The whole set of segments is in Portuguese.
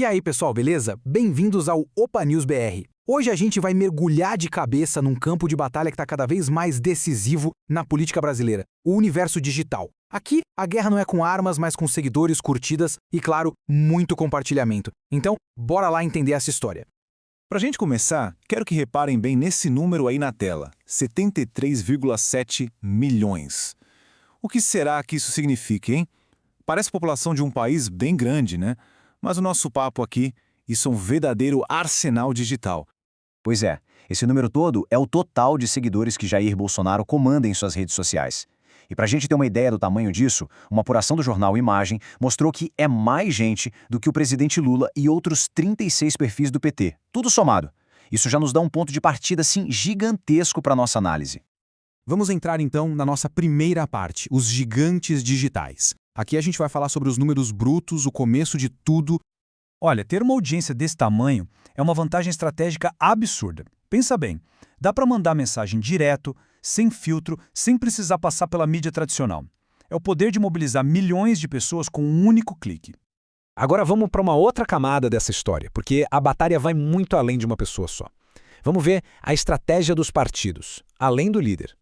E aí, pessoal, beleza? Bem-vindos ao Opa News BR. Hoje a gente vai mergulhar de cabeça num campo de batalha que está cada vez mais decisivo na política brasileira, o universo digital. Aqui, a guerra não é com armas, mas com seguidores, curtidas e, claro, muito compartilhamento. Então, bora lá entender essa história. Pra gente começar, quero que reparem bem nesse número aí na tela, 73,7 milhões. O que será que isso significa, hein? Parece a população de um país bem grande, né? Mas o nosso papo aqui, isso é um verdadeiro arsenal digital. Pois é, esse número todo é o total de seguidores que Jair Bolsonaro comanda em suas redes sociais. E para a gente ter uma ideia do tamanho disso, uma apuração do jornal Imagem mostrou que é mais gente do que o presidente Lula e outros 36 perfis do PT, tudo somado. Isso já nos dá um ponto de partida, assim, gigantesco para nossa análise. Vamos entrar então na nossa primeira parte, os gigantes digitais. Aqui a gente vai falar sobre os números brutos, o começo de tudo. Olha, ter uma audiência desse tamanho é uma vantagem estratégica absurda. Pensa bem, dá para mandar mensagem direto, sem filtro, sem precisar passar pela mídia tradicional. É o poder de mobilizar milhões de pessoas com um único clique. Agora vamos para uma outra camada dessa história, porque a batalha vai muito além de uma pessoa só. Vamos ver a estratégia dos partidos, além do líder.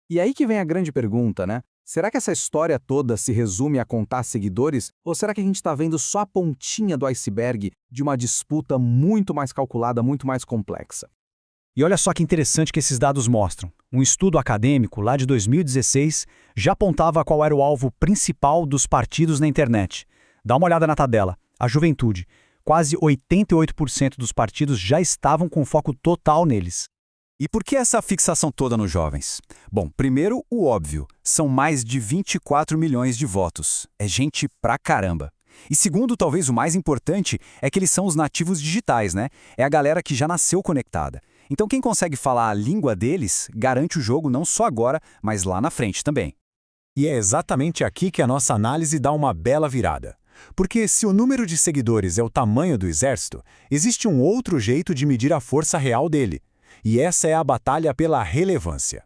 E aí que vem a grande pergunta, né? Será que essa história toda se resume a contar seguidores? Ou será que a gente está vendo só a pontinha do iceberg de uma disputa muito mais calculada, muito mais complexa? E olha só que interessante que esses dados mostram. Um estudo acadêmico lá de 2016 já apontava qual era o alvo principal dos partidos na internet. Dá uma olhada na tabela. A juventude. Quase 88% dos partidos já estavam com foco total neles. E por que essa fixação toda nos jovens? Bom, primeiro, o óbvio. São mais de 24 milhões de votos. É gente pra caramba. E segundo, talvez o mais importante, é que eles são os nativos digitais, né? É a galera que já nasceu conectada. Então quem consegue falar a língua deles, garante o jogo não só agora, mas lá na frente também. E é exatamente aqui que a nossa análise dá uma bela virada. Porque se o número de seguidores é o tamanho do exército, existe um outro jeito de medir a força real dele. E essa é a batalha pela relevância.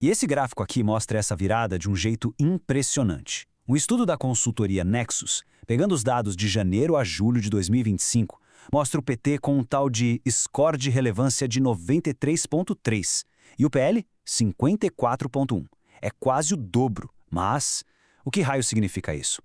E esse gráfico aqui mostra essa virada de um jeito impressionante. Um estudo da consultoria Nexus, pegando os dados de janeiro a julho de 2025, mostra o PT com um tal de score de relevância de 93,3 e o PL 54,1. É quase o dobro, mas o que raio significa isso?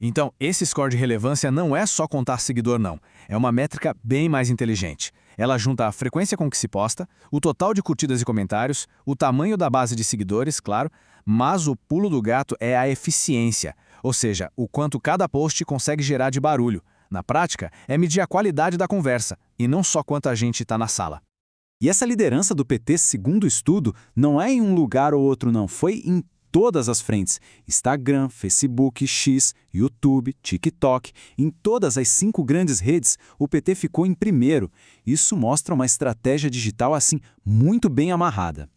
Então, esse score de relevância não é só contar seguidor, não. É uma métrica bem mais inteligente. Ela junta a frequência com que se posta, o total de curtidas e comentários, o tamanho da base de seguidores, claro, mas o pulo do gato é a eficiência, ou seja, o quanto cada post consegue gerar de barulho. Na prática, é medir a qualidade da conversa, e não só quanta gente está na sala. E essa liderança do PT, segundo o estudo, não é em um lugar ou outro não, foi em todas as frentes. Instagram, Facebook, X, YouTube, TikTok. Em todas as 5 grandes redes, o PT ficou em primeiro. Isso mostra uma estratégia digital assim muito bem amarrada.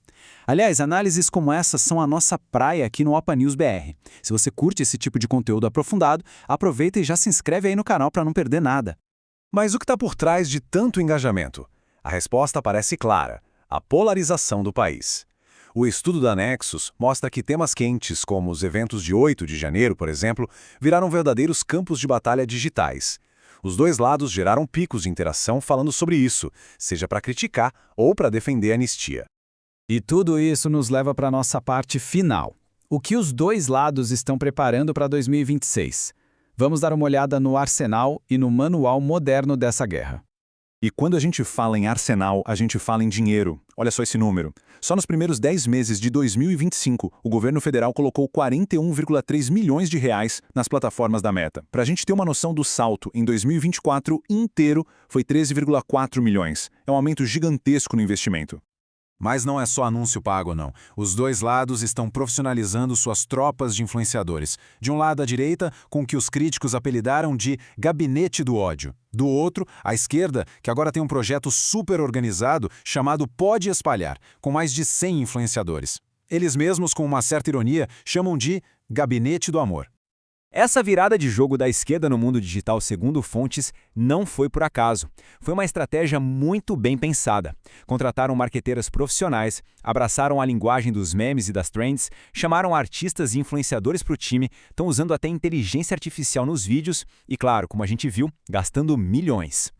Aliás, análises como essa são a nossa praia aqui no Opa News BR. Se você curte esse tipo de conteúdo aprofundado, aproveita e já se inscreve aí no canal para não perder nada. Mas o que está por trás de tanto engajamento? A resposta parece clara: a polarização do país. O estudo da Nexus mostra que temas quentes, como os eventos de 8 de janeiro, por exemplo, viraram verdadeiros campos de batalha digitais. Os dois lados geraram picos de interação falando sobre isso, seja para criticar ou para defender a anistia. E tudo isso nos leva para a nossa parte final. O que os dois lados estão preparando para 2026? Vamos dar uma olhada no arsenal e no manual moderno dessa guerra. E quando a gente fala em arsenal, a gente fala em dinheiro. Olha só esse número. Só nos primeiros 10 meses de 2025, o governo federal colocou 41,3 milhões de reais nas plataformas da Meta. Para a gente ter uma noção do salto, em 2024 inteiro foi 13,4 milhões. É um aumento gigantesco no investimento. Mas não é só anúncio pago, não. Os dois lados estão profissionalizando suas tropas de influenciadores. De um lado, a direita, com o que os críticos apelidaram de gabinete do ódio. Do outro, a esquerda, que agora tem um projeto super organizado chamado Pode Espalhar, com mais de 100 influenciadores. Eles mesmos, com uma certa ironia, chamam de gabinete do amor. Essa virada de jogo da esquerda no mundo digital, segundo fontes, não foi por acaso. Foi uma estratégia muito bem pensada. Contrataram marqueteiras profissionais, abraçaram a linguagem dos memes e das trends, chamaram artistas e influenciadores para o time, estão usando até inteligência artificial nos vídeos e, claro, como a gente viu, gastando milhões.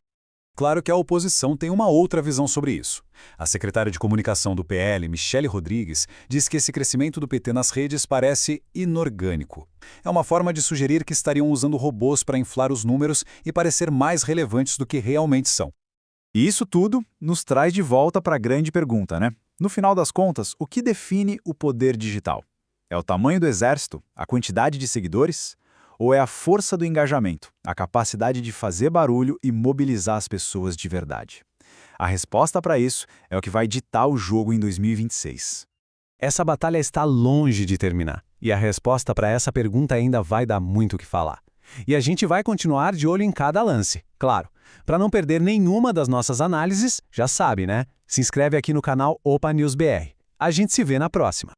Claro que a oposição tem uma outra visão sobre isso. A secretária de comunicação do PL, Michele Rodrigues, diz que esse crescimento do PT nas redes parece inorgânico. É uma forma de sugerir que estariam usando robôs para inflar os números e parecer mais relevantes do que realmente são. E isso tudo nos traz de volta para a grande pergunta, né? No final das contas, o que define o poder digital? É o tamanho do exército? A quantidade de seguidores? Ou é a força do engajamento, a capacidade de fazer barulho e mobilizar as pessoas de verdade? A resposta para isso é o que vai ditar o jogo em 2026. Essa batalha está longe de terminar, e a resposta para essa pergunta ainda vai dar muito o que falar. E a gente vai continuar de olho em cada lance, claro. Para não perder nenhuma das nossas análises, já sabe, né? Se inscreve aqui no canal Opa News BR. A gente se vê na próxima.